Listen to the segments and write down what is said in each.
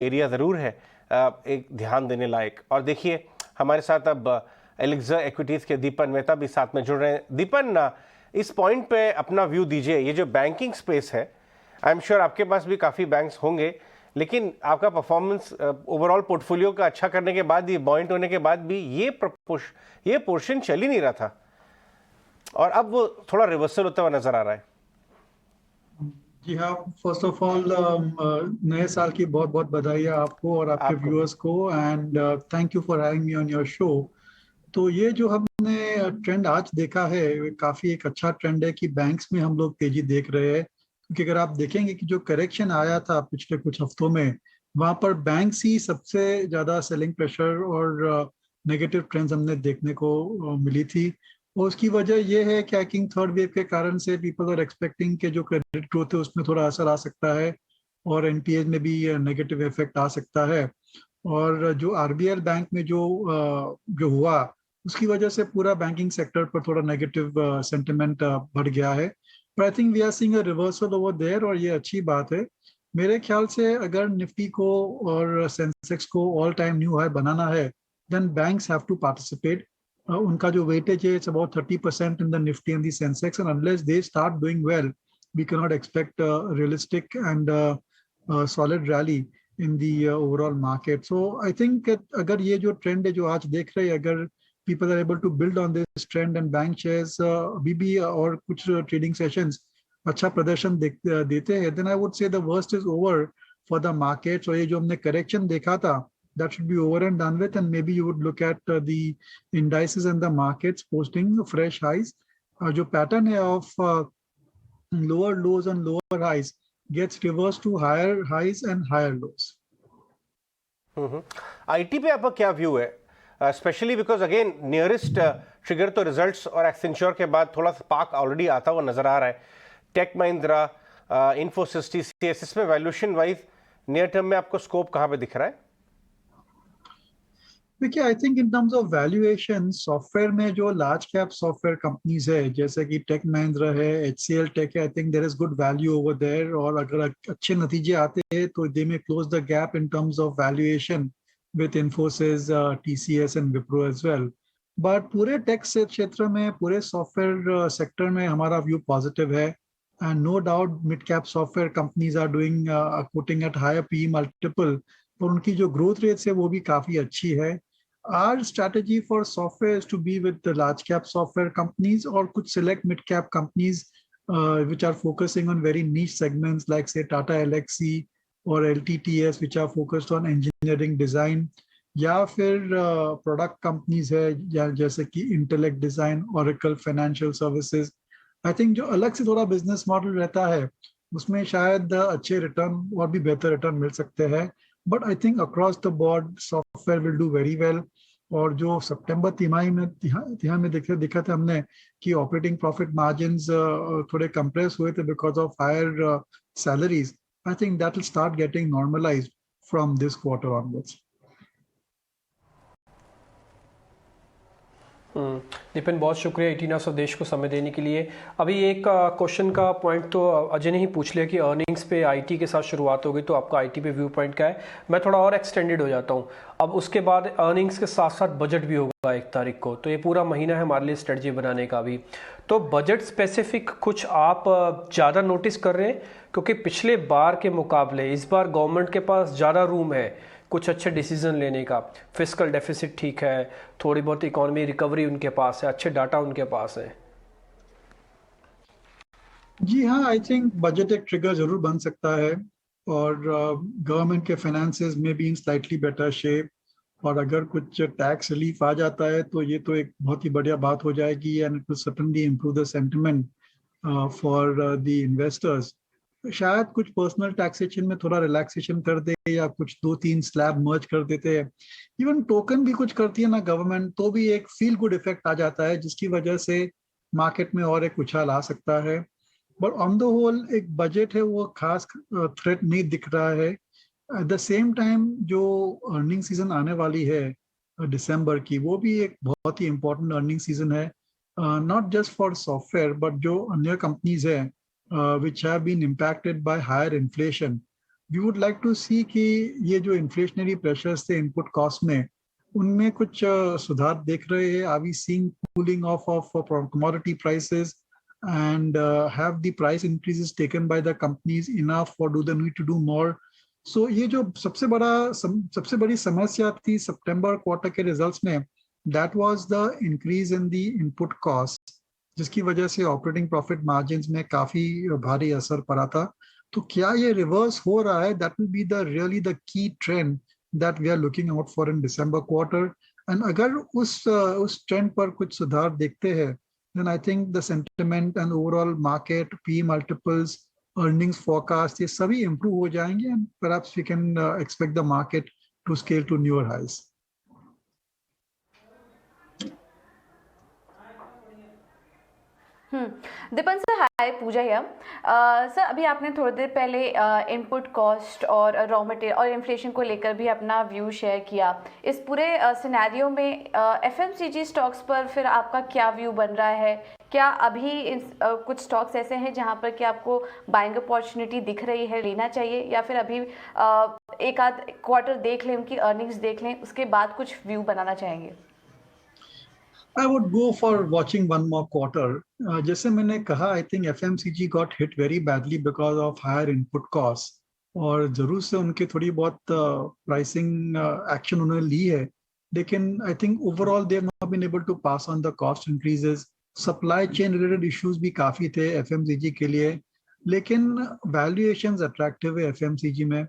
Area ज़रूर है एक ध्यान देने लायक। और देखिए हमारे साथ अब एलिक्सर इक्विटीज़ के दीपन मेहता भी साथ में जुड़ रहे हैं। दीपन, इस पॉइंट पे अपना व्यू दीजिए। ये जो बैंकिंग स्पेस है, आई एम श्योर आपके पास भी काफ़ी बैंक्स होंगे, लेकिन आपका परफॉर्मेंस ओवरऑल पोर्टफोलियो का अच्छा करने के बाद, ये पॉइंट होने के बाद भी ये पोर्शन चल ही नहीं रहा था, और अब वो थोड़ा रिवर्सल होता हुआ नजर आ रहा है। जी हाँ, फर्स्ट ऑफ ऑल नए साल की बहुत बहुत बधाई आपको और आपके व्यूअर्स को, and thank you for having me on your show. तो ये जो हमने ट्रेंड आज देखा है, काफी एक अच्छा ट्रेंड है कि बैंक्स में हम लोग तेजी देख रहे हैं। क्योंकि अगर आप देखेंगे कि जो करेक्शन आया था पिछले कुछ हफ्तों में, वहां पर बैंक्स ही सबसे ज्यादा सेलिंग प्रेशर और नेगेटिव ट्रेंड्स हमने देखने को मिली थी। और उसकी वजह यह है कि आई थिंक थर्ड वेव के कारण से पीपल आर एक्सपेक्टिंग के जो क्रेडिट ग्रोथ है उसमें थोड़ा असर आ सकता है, और एनपीए में भी नेगेटिव इफेक्ट आ सकता है। और जो आरबीएल बैंक में जो हुआ, उसकी वजह से पूरा बैंकिंग सेक्टर पर थोड़ा नेगेटिव सेंटिमेंट बढ़ गया है। पर I think we are seeing a reversal over there, और ये अच्छी बात है। मेरे ख्याल से अगर निफ्टी को और सेंसेक्स को ऑल टाइम न्यू हाई बनाना है, then banks have to participate. उनका जो वेटेज है, it's about 30% in the Nifty and the Sensex, and unless they start doing well, we cannot expect realistic and solid rally in the overall market. So I think अगर ये जो trend है जो आज देख रहे हैं, अगर people are able to build on this trend and bank shares अभी भी और कुछ ट्रेडिंग सेशंस अच्छा प्रदर्शन देते हैं, then I would say the worst is over for the market. So ये जो हमने करेक्शन देखा था, that should be over and done with, and maybe you would look at the indices and the markets posting fresh highs. जो pattern है of lower lows and lower highs gets reversed to higher highs and higher lows. IT पे आपका क्या view है, specially because again nearest trigger तो results और Accenture के बाद थोड़ा स्पार्क ऑलरेडी आता हुआ नजर आ रहा है। टेक महिंद्रा, इन्फोसिस, टीसीएस, इसमें वैल्यूएशन वाइज नियर टर्म में आपको स्कोप कहाँ पे दिख रहा है? देखिए, I think in terms of valuation, software में जो लार्ज कैप सॉफ्टवेयर कंपनीज है जैसे कि टेक महिंद्रा है, एचसीएल टेक है, I think there is good value over there. और अगर अच्छे नतीजे आते हैं तो they may close the gap in terms of valuation with Infosys, TCS and Wipro as well. But पूरे टेक से क्षेत्र में, पूरे सॉफ्टवेयर सेक्टर में हमारा व्यू पॉजिटिव है। And no doubt mid cap software companies are doing quoting at higher P multiple, और उनकी जो ग्रोथ रेट्स है वो भी काफी अच्छी है। Our strategy for software is to be with the large cap software companies or could select mid cap companies which are focusing on very niche segments like say Tata Elxsi or LTTS, which are focused on engineering design, या फिर product companies है या जैसे कि intellect design, Oracle financial services. I think जो अलग से थोड़ा बिजनेस मॉडल रहता है उसमें शायद अच्छे रिटर्न और भी बेहतर रिटर्न मिल सकते हैं। But I think across the board software will do very well. और जो सितंबर तिमाही में तिमाही में दिखा था हमने कि ऑपरेटिंग प्रॉफिट मार्जिन्स थोड़े कंप्रेस हुए थे because of higher salaries. I think that will start getting normalized from this quarter onwards. Nitin, बहुत शुक्रिया इटीना स्वदेश को समय देने के लिए। अभी एक क्वेश्चन का पॉइंट तो अजय ने ही पूछ लिया कि अर्निंग्स पे आईटी के साथ शुरुआत हो गई, तो आपका आईटी पे व्यू पॉइंट क्या है। मैं थोड़ा और एक्सटेंडेड हो जाता हूँ। अब उसके बाद अर्निंग्स के साथ साथ बजट भी होगा 1 तारीख को, तो ये पूरा महीना है हमारे लिए स्ट्रेटजी बनाने का भी। तो बजट स्पेसिफिक कुछ आप ज़्यादा नोटिस कर रहे हैं? क्योंकि पिछले बार के मुकाबले इस बार गवर्नमेंट के पास ज़्यादा रूम है कुछ अच्छे डिसीजन लेने का। फिस्कल डेफिसिट ठीक है, थोड़ी बहुत इकोनॉमी रिकवरी उनके पास है, अच्छे डाटा उनके पास है। जी हाँ, आई थिंक बजट एक ट्रिगर जरूर बन सकता है, और गवर्नमेंट के फाइनेंसेस में भी इन स्लाइटली बेटर शेप। और अगर कुछ टैक्स रिलीफ आ जाता है तो ये तो एक बहुत ही बढ़िया बात हो जाएगी, and it will certainly improve the sentiment for the investors. शायद कुछ पर्सनल टैक्सेशन में थोड़ा रिलैक्सेशन कर दे, या कुछ 2-3 स्लैब मर्ज कर देते हैं, इवन टोकन भी कुछ करती है ना गवर्नमेंट, तो भी एक फील गुड इफेक्ट आ जाता है जिसकी वजह से मार्केट में और एक उछाल आ सकता है। बट ऑन द होल एक बजट है वो खास थ्रेट नहीं दिख रहा है। एट द सेम टाइम जो अर्निंग सीजन आने वाली है दिसंबर की, वो भी एक बहुत ही इम्पोर्टेंट अर्निंग सीजन है, not just for software but जो अन्य कंपनीज है which have been impacted by higher inflation. We would like to see कि ये जो इन्फ्लेशनरी प्रेशर्स थे इनपुट कॉस्ट में, उनमें कुछ सुधार देख रहे हैं. Are we seeing cooling off commodity prices, and have the price increases taken by the companies enough, or do they need to do more? So ये जो सबसे बड़ी समस्या थी सितंबर क्वार्टर के रिजल्ट्स में, that was the increase in the input cost, जिसकी वजह से ऑपरेटिंग प्रॉफिट मार्जिन्स में काफी भारी असर पड़ा था. तो क्या ये रिवर्स हो रहा है? That will be the really the key trend that we are looking out for in December quarter. And अगर उस ट्रेंड पर कुछ सुधार देखते हैं, then I think the sentiment and overall market, P multiples, earnings forecast, ये सभी improve हो जाएंगे, and perhaps we can expect the market to scale to newer highs. Deepan sir, hi, Pooja here. Sir, अभी आपने थोड़ी देर पहले इनपुट कॉस्ट और रॉ मटेरियल और इन्फ्लेशन को लेकर भी अपना व्यू शेयर किया. इस पूरे सिनेरियो में एफएमसीजी स्टॉक्स पर फिर आपका क्या व्यू बन रहा है? क्या अभी कुछ स्टॉक्स ऐसे हैं जहां पर कि आपको बाइंग अपॉर्चुनिटी दिख रही है, लेना चाहिए, या फिर अभी एक आध क्वार्टर देख लें, उनकी अर्निंग्स देख लें, उसके बाद कुछ व्यू बनाना चाहेंगे? I would go for watching one more quarter. जैसे मैंने कहा, I think FMCG got hit very badly because of higher input costs, और जरूर से उनके थोड़ी बहुत प्राइसिंग एक्शन उन्होंने ली है, लेकिन I think overall they have not been able to pass on the cost increases. Supply chain related issues भी काफी थे FMCG के लिए, लेकिन valuations attractive है FMCG में,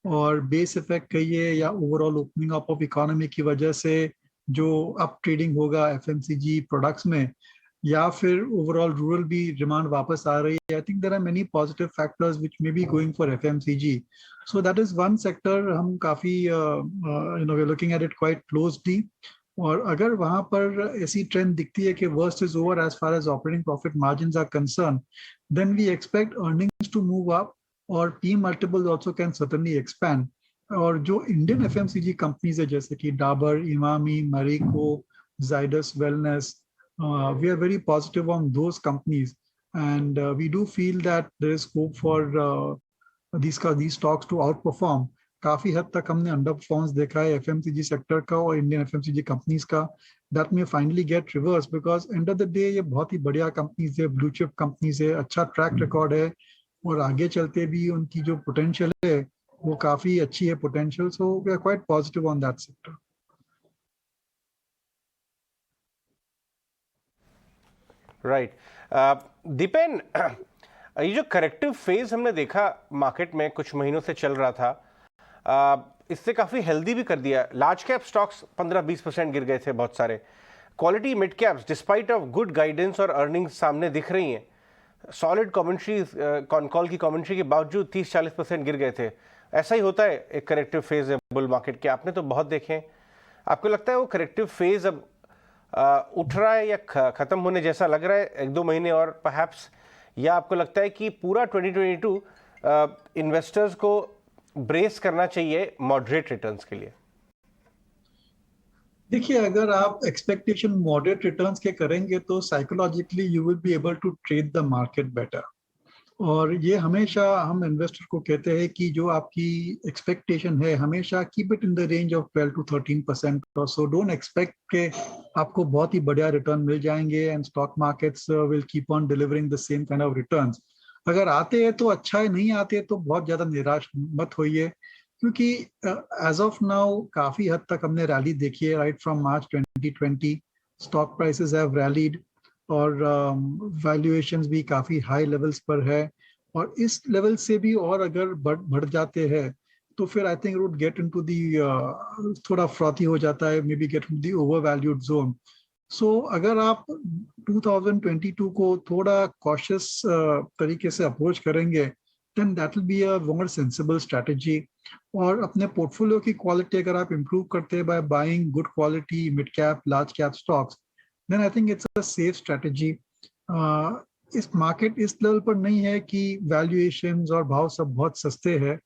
और बेस इफेक्ट कहिए या overall opening up of economy की वजह से जो अप ट्रेडिंग होगा एफएमसीजी प्रोडक्ट्स में, या फिर ओवरऑल रूरल भी डिमांड वापस आ रही है. I think there are many positive factors which may be going for FMCG. So that is one sector हम काफी we are looking at it quite closely. और अगर वहां पर ऐसी ट्रेंड दिखती है कि worst is over as far as operating profit margins are concern, then we expect earnings to move up, और P multiples also can certainly expand. और जो इंडियन एफएमसीजी कंपनीज है जैसे कि Dabur, Emami, Marico, Zydus Wellness, we are very positive on those companies, and we do feel that there is scope for these stocks to outperform. काफी हद तक हमने अंडर परफॉर्मेंस देखा है एफएमसीजी सेक्टर का और इंडियन एफएमसीजी कंपनीज का. दैट में finally get reverse, because end of the day ये बहुत ही बढ़िया कंपनीज है, ब्लू चिप कंपनीज है, अच्छा ट्रैक रिकॉर्ड है, और आगे चलते भी उनकी जो पोटेंशियल है वो काफी अच्छी है potential. So we are quite positive on that sector. Right. Deepen, ये जो करेक्टिव फेज हमने देखा मार्केट में कुछ महीनों से चल रहा था, इससे काफी हेल्दी भी कर दिया. लार्ज कैप स्टॉक्स 15-20% गिर गए थे बहुत सारे. Quality mid caps despite of good guidance और अर्निंग्स सामने दिख रही हैं. सॉलिड कमेंट्री, कॉल की कमेंट्री के बावजूद 30-40% गिर गए थे. ऐसा ही होता है एक करेक्टिव फेज है बुल मार्केट के. आपने तो बहुत देखे हैं. आपको लगता है वो करेक्टिव फेज अब उठ रहा है या खत्म होने जैसा लग रहा है 1-2 महीने और परहैप्स, या आपको लगता है कि पूरा 2022 इन्वेस्टर्स को ब्रेस करना चाहिए मॉडरेट रिटर्न्स के लिए? देखिए, अगर आप एक्सपेक्टेशन मॉडरेट रिटर्न्स के करेंगे तो psychologically you will be able to trade the market better. और ये हमेशा हम इन्वेस्टर को कहते हैं कि जो आपकी एक्सपेक्टेशन है हमेशा keep it in the range of 12-13% और सो. डोंट एक्सपेक्ट के आपको बहुत ही बढ़िया रिटर्न मिल जाएंगे and stock markets will keep on delivering the same kind of returns. अगर आते हैं तो अच्छा है, नहीं आते तो बहुत ज्यादा निराश मत होइए, क्योंकि एज ऑफ नाउ काफी हद तक हमने रैली देखी है. Right from March 2020 stock prices have rallied, और वैल्यूएशंस भी काफ़ी हाई लेवल्स पर है, और इस लेवल से भी और अगर बढ़ जाते हैं तो फिर I think would get into the थोड़ा फ्रॉथी हो जाता है, maybe get into the over valued zone. So अगर आप 2022 को थोड़ा कॉशियस तरीके से अप्रोच करेंगे, then that will be a more sensible strategy. और अपने पोर्टफोलियो की क्वालिटी अगर आप इम्प्रूव करते हैं by buying good quality mid cap large cap stocks, then I think it's a safe strategy. इस मार्केट इस लेवल पर नहीं है कि वैल्यूएशंस और भाव सब बहुत सस्ते हैं.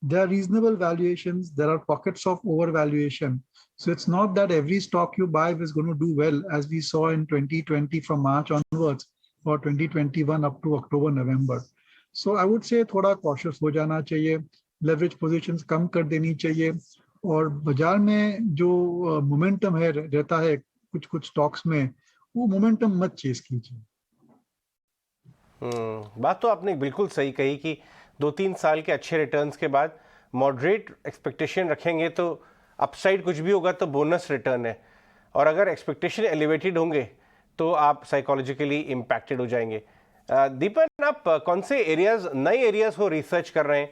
There are reasonable valuations. There are pockets of overvaluation. So it's not that every stock you buy is going to do well, as we saw in 2020 from March onwards, or 2021 up to October, November. So I would say थोड़ा cautious हो जाना चाहिए. Leverage positions कम कर देनी चाहिए, और बाजार में जो मोमेंटम है रहता है कुछ कुछ स्टॉक्स में, वो मोमेंटम मत चेस कीजिए। बात तो आपने बिल्कुल सही कही कि 2-3 साल के अच्छे रिटर्न्स के बाद मॉडरेट एक्सपेक्टेशन रखेंगे तो अपसाइड कुछ भी होगा तो बोनस रिटर्न है, और अगर एक्सपेक्टेशन एलिवेटेड होंगे तो आप साइकोलॉजिकली इम्पैक्टेड हो जाएंगे। दीपन, आप कौन से एरियाज, नए एरियाज को रिसर्च कर रहे हैं?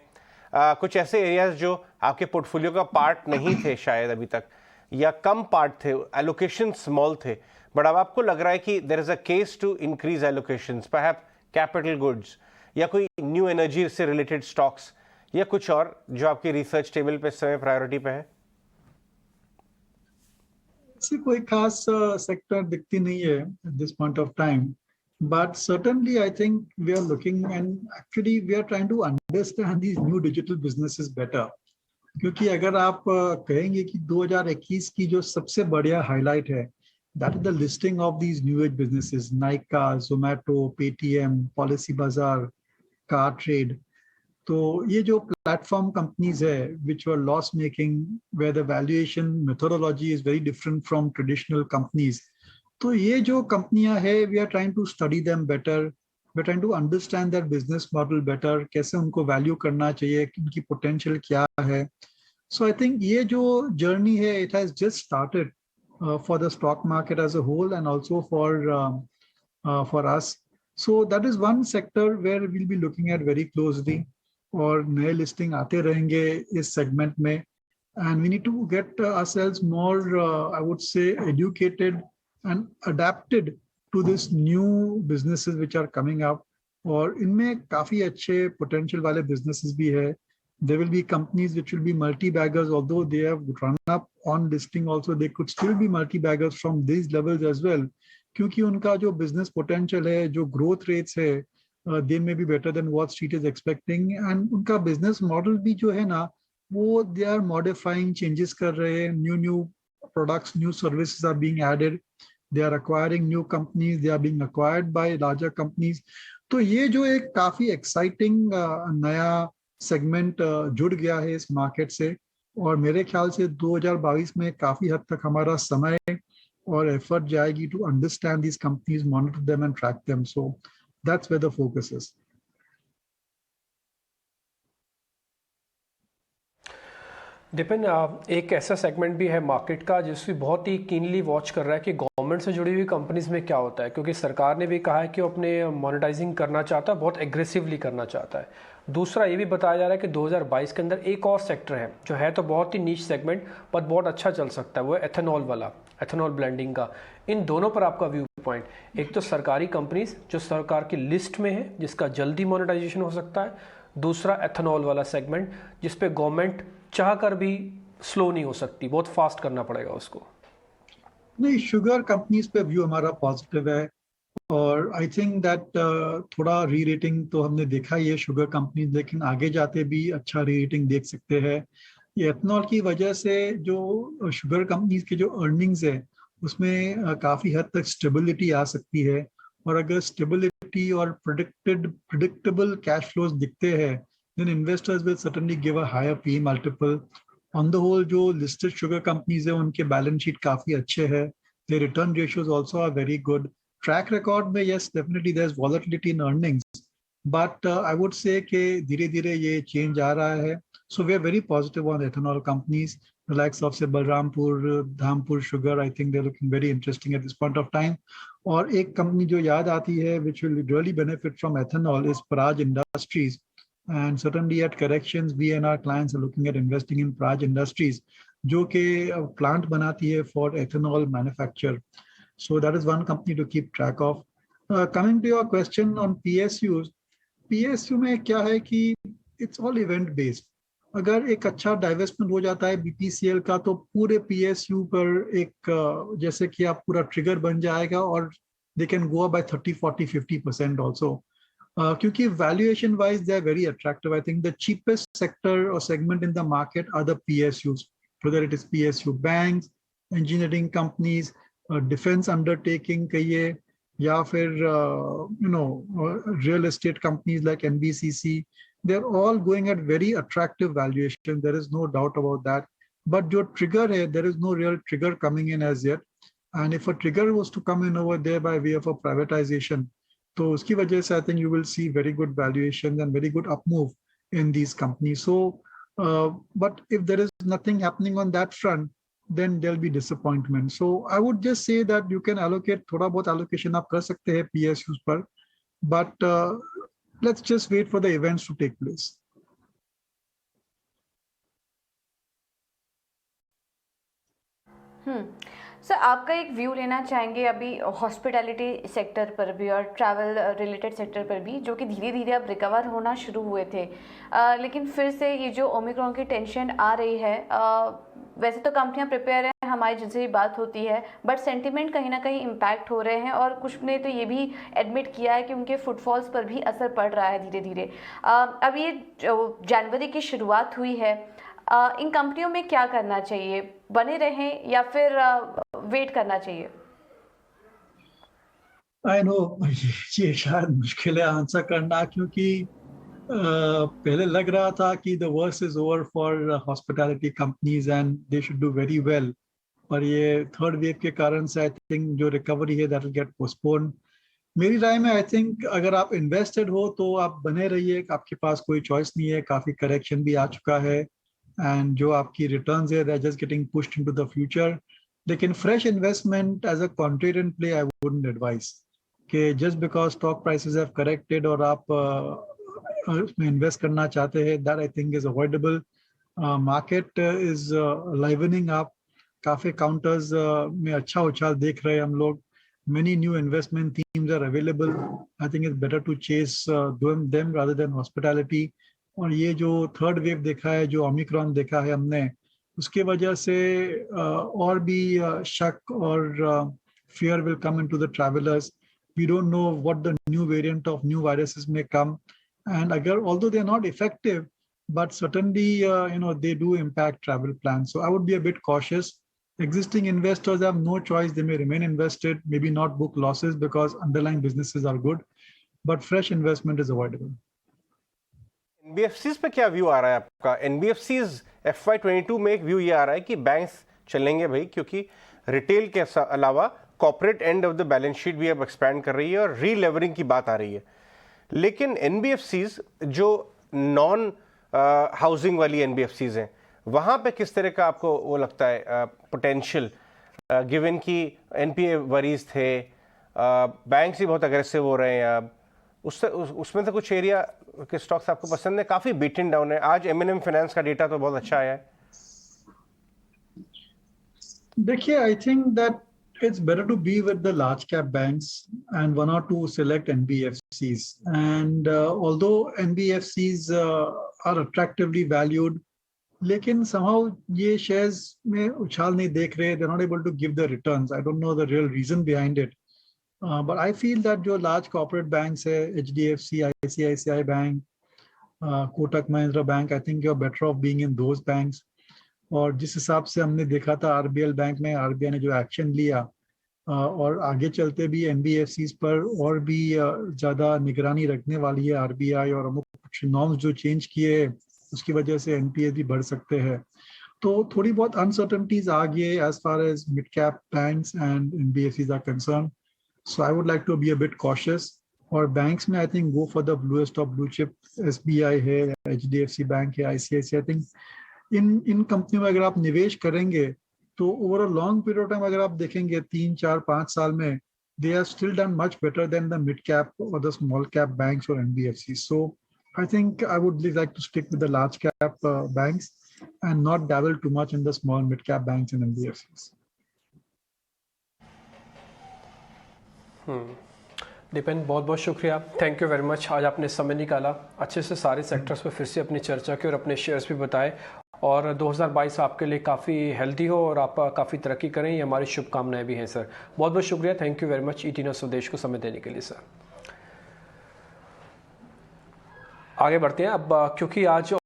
कुछ ऐसे एरियाज जो आपके पोर्टफोलियो का पार्ट नहीं थे शायद अभी तक, या कम पार्ट थे, एलोकेशन स्मॉल थे, बट अब आपको लग रहा है कि there is a case to increase allocations, perhaps capital goods, या कोई न्यू एनर्जी से रिलेटेड स्टॉक्स, या कुछ और जो आपकी रिसर्च टेबल पे इस समय प्रायोरिटी पे है? ऐसी कोई खास सेक्टर दिखती नहीं है at this point of time, but certainly I think we are looking and actually we are trying to understand these new digital businesses better. क्योंकि अगर आप कहेंगे कि 2021 की जो सबसे बढ़िया हाईलाइट है, that is the listing of these new age businesses, Nykaa, Zomato, Paytm, Policybazaar, Cartrade. तो ये जो प्लेटफॉर्म कंपनीज है which were loss making, where the valuation methodology is very different from traditional companies, तो ये जो कंपनियां है we are trying to study them better, we are trying to understand their business model better, कैसे उनको value करना चाहिए, उनकी पोटेंशियल क्या है। सो आई थिंक ये जो जर्नी है it has just started for the stock market as a whole and also for us. So that is one sector where will be looking at very closely, और नए listing आते रहेंगे इस segment में, and we need to get ourselves more I would say educated and adapted to this new businesses which are coming up, और इनमें काफी अच्छे पोटेंशियल वाले बिजनेसेस भी है। There will be companies which will be multi-baggers, although they have run up on listing also, they could still be multi-baggers from these levels as well, क्योंकि उनका जो business potential है, जो growth rates है, they may be better than what street is expecting, and उनका business model भी जो है ना, वो they are modifying, changes कर रहे हैं, new products, new services are being added, they are acquiring new companies, they are being acquired by larger companies। तो ये जो एक काफी exciting नया सेगमेंट जुड़ गया है इस मार्केट से, और मेरे ख्याल से 2022 में काफी हद तक हमारा समय और एफर्ट जाएगी to understand these companies, monitor them and track them, so that's where the focus is. Deepan, एक ऐसा सेगमेंट भी है मार्केट का जिसकी बहुत ही कीनली वॉच कर रहा है कि गवर्नमेंट से जुड़ी हुई कंपनीज में क्या होता है, क्योंकि सरकार ने भी कहा है कि वो अपने मोनेटाइजिंग करना चाहता है, बहुत एग्रेसिवली करना चाहता है। दूसरा ये भी बताया जा रहा है कि 2022 के अंदर एक और सेक्टर है जो है तो बहुत ही नीच सेगमेंट पर बहुत अच्छा चल सकता है, वो है एथेनॉल वाला, एथेनॉल ब्लेंडिंग का। इन दोनों पर आपका व्यू पॉइंट, एक तो सरकारी कंपनीज जो सरकार की लिस्ट में है जिसका जल्दी मोनेटाइजेशन हो सकता है, दूसरा एथेनॉल वाला सेगमेंट जिस पे गवर्नमेंट चाह कर भी स्लो नहीं हो सकती, बहुत फास्ट करना पड़ेगा उसको। नहीं, शुगर कंपनीज पे व्यू हमारा पॉजिटिव है, और आई थिंक दैट थोड़ा री रेटिंग तो हमने देखा ही है शुगर कंपनीज, लेकिन आगे जाते भी अच्छा री रेटिंग देख सकते हैं। ये एथनॉल की वजह से जो शुगर कंपनीज के जो अर्निंग्स है उसमें काफी हद तक स्टेबिलिटी आ सकती है, और अगर स्टेबिलिटी और प्रिडिक्टेबल कैश फ्लोज दिखते हैं then investors will certainly give a higher PE multiple. On the whole, जो listed sugar companies है उनके balance sheet काफी अच्छे हैं, their return ratios also are very good. Track record में yes, definitely there's volatility in earnings, but I would say कि धीरे-धीरे ये change आ रहा है. So we are very positive on ethanol companies, the likes of say Balrampur, Dhampur Sugar. I think they're looking very interesting at this point of time. और एक company जो याद आती है which will really benefit from ethanol is Praj Industries. And certainly at corrections, we and our clients are looking at investing in Praj Industries, जो कि plant बनाती है for ethanol manufacture. So that is one company to keep track of. Coming to your question on PSUs, PSU में क्या है कि it's all event based. अगर एक अच्छा divestment हो जाता है BPCL का तो पूरे PSU पर एक जैसे कि आप पूरा trigger बन जाएगा, और they can go up by 30, 40, 50% also. क्योंकि valuation wise they are very attractive. I think the cheapest sector or segment in the market are the PSUs, whether it is PSU banks, engineering companies, defense undertaking कहिए, या फिर real estate companies like NBCC, they're all going at very attractive valuation. There is no doubt about that. But your trigger hai, there is no real trigger coming in as yet. And if a trigger was to come in over there by way of a privatization, so uski wajah se I think you will see very good valuations and very good up move in these companies. So, but if there is nothing happening on that front, then there'll be disappointment. So I would just say that you can allocate thoda bahut allocation aap kar sakte hain PSUs par, but let's just wait for the events to take place. Sir आपका एक view लेना चाहेंगे अभी hospitality sector पर भी और travel related sector पर भी, जो कि धीरे धीरे अब रिकवर होना शुरू हुए थे, लेकिन फिर से ये जो ओमिक्रॉन की टेंशन आ रही है, वैसे तो कंपनियां प्रिपेयर हैं, हमारी जिनसे भी बात होती है, बट सेंटिमेंट कहीं ना कहीं इम्पैक्ट हो रहे हैं और कुछ ने तो ये भी एडमिट किया है कि उनके फुटफॉल्स पर भी असर पड़ रहा है धीरे धीरे। अब ये जनवरी की शुरुआत हुई है, इन कंपनियों में क्या करना चाहिए, बने रहें या फिर वेट करना चाहिए? आई नो ये शायद मुश्किल है आंसर करना, क्योंकि पहले लग रहा था कि the worst is over for hospitality companies and they should do very well, पर ये थर्ड वेव के कारण से आई थिंक जो रिकवरी है दैट विल गेट पोस्टपोन। मेरी राय में आई थिंक अगर आप इन्वेस्टेड हो तो आप बने रहिए, आपके पास कोई चॉइस नहीं है, काफ़ी करेक्शन भी आ चुका है एंड जो आपकी रिटर्न्स है that just getting pushed into the future. लेकिन fresh investment as a contrarian play I wouldn't advise कि just because stock prices have corrected और आप उसमें इन्वेस्ट करना चाहते हैं, that I think is avoidable. Market is livening up, काफ़ी counters में अच्छा उछाल देख रहे हैं हम लोग, many new investment themes are available. I think it's better to chase them rather than hospitality. और ये जो थर्ड वेव देखा है, जो ओमिक्रॉन देखा है हमने, उसके वजह से और भी शक और fear will come into the travelers. We don't know what the new variant of new viruses may come, and although they are not effective, but certainly they do impact travel plans. So I would be a bit cautious. Existing investors have no choice. They may remain invested, maybe not book losses because underlying businesses are good, but fresh investment is avoidable. NBFCs पे क्या view आ रहा है आपका? NBFCs FY22 में एक view ये आ रहा है कि बैंक्स चलेंगे भाई, क्योंकि रिटेल के अलावा corporate end of the balance sheet भी अब एक्सपैंड कर रही है और रीलेवरिंग की बात आ रही है। लेकिन NBFCs जो नॉन हाउसिंग वाली NBFCs हैं, वहाँ पे किस तरह का आपको वो लगता है पोटेंशियल, गिवन कि NPA वरीज थे, बैंक्स ही बहुत अग्रेसिव हो रहे हैं, उसमें से कुछ एरिया के स्टॉक्स आपको पसंद है? काफ़ी बीटन डाउन है। आज M&M फाइनेंस का डेटा तो बहुत अच्छा आया है। देखिए, I think that it's better to be with the large cap banks and one or two select NBFCs. And although NBFCs are attractively valued, लेकिन somehow ये shares में उछाल नहीं देख रहे, they're not able to give the returns. I don't know the real reason behind it. But I feel that जो large corporate banks है, HDFC, ICICI Bank, Kotak Mahindra Bank, I think you're better off being in those banks. और जिस हिसाब से हमने देखा था RBL bank में, RBI ने जो एक्शन लिया और आगे चलते भी NBFCs पर और भी ज़्यादा निगरानी रखने वाली है RBI, और अमुक कुछ नॉर्म्स जो चेंज किए उसकी वजह से NPA भी बढ़ सकते हैं। तो थोड़ी बहुत अनसर्टनिटीज आ गई है as far as mid cap banks and NBFCs are concerned. So I would like to be a bit cautious. और बैंक्स में I think go for the bluest of blue chip, SBI है, HDFC bank है, ICICI। I think इन कंपनियों में अगर आप निवेश करेंगे तो over a long period of time अगर आप देखेंगे 3, 4, 5 साल में, they have still done much better than the mid cap और द स्मॉल कैप बैंक्स और NBFCs. So I think I would like to stick with the large cap banks and not dabble too much in the small mid cap banks and NBFCs. Deepen, बहुत बहुत शुक्रिया, thank you very much. आज आपने समय निकाला, अच्छे से सारे सेक्टर्स पे फिर से अपनी चर्चा की और अपने शेयर्स भी बताए, और 2022 आपके लिए काफ़ी हेल्दी हो और आप काफ़ी तरक्की करें, ये हमारी शुभकामनाएं भी हैं सर। बहुत बहुत शुक्रिया, thank you very much ET news स्वदेश को समय देने के लिए सर। आगे बढ़ते हैं अब, क्योंकि आज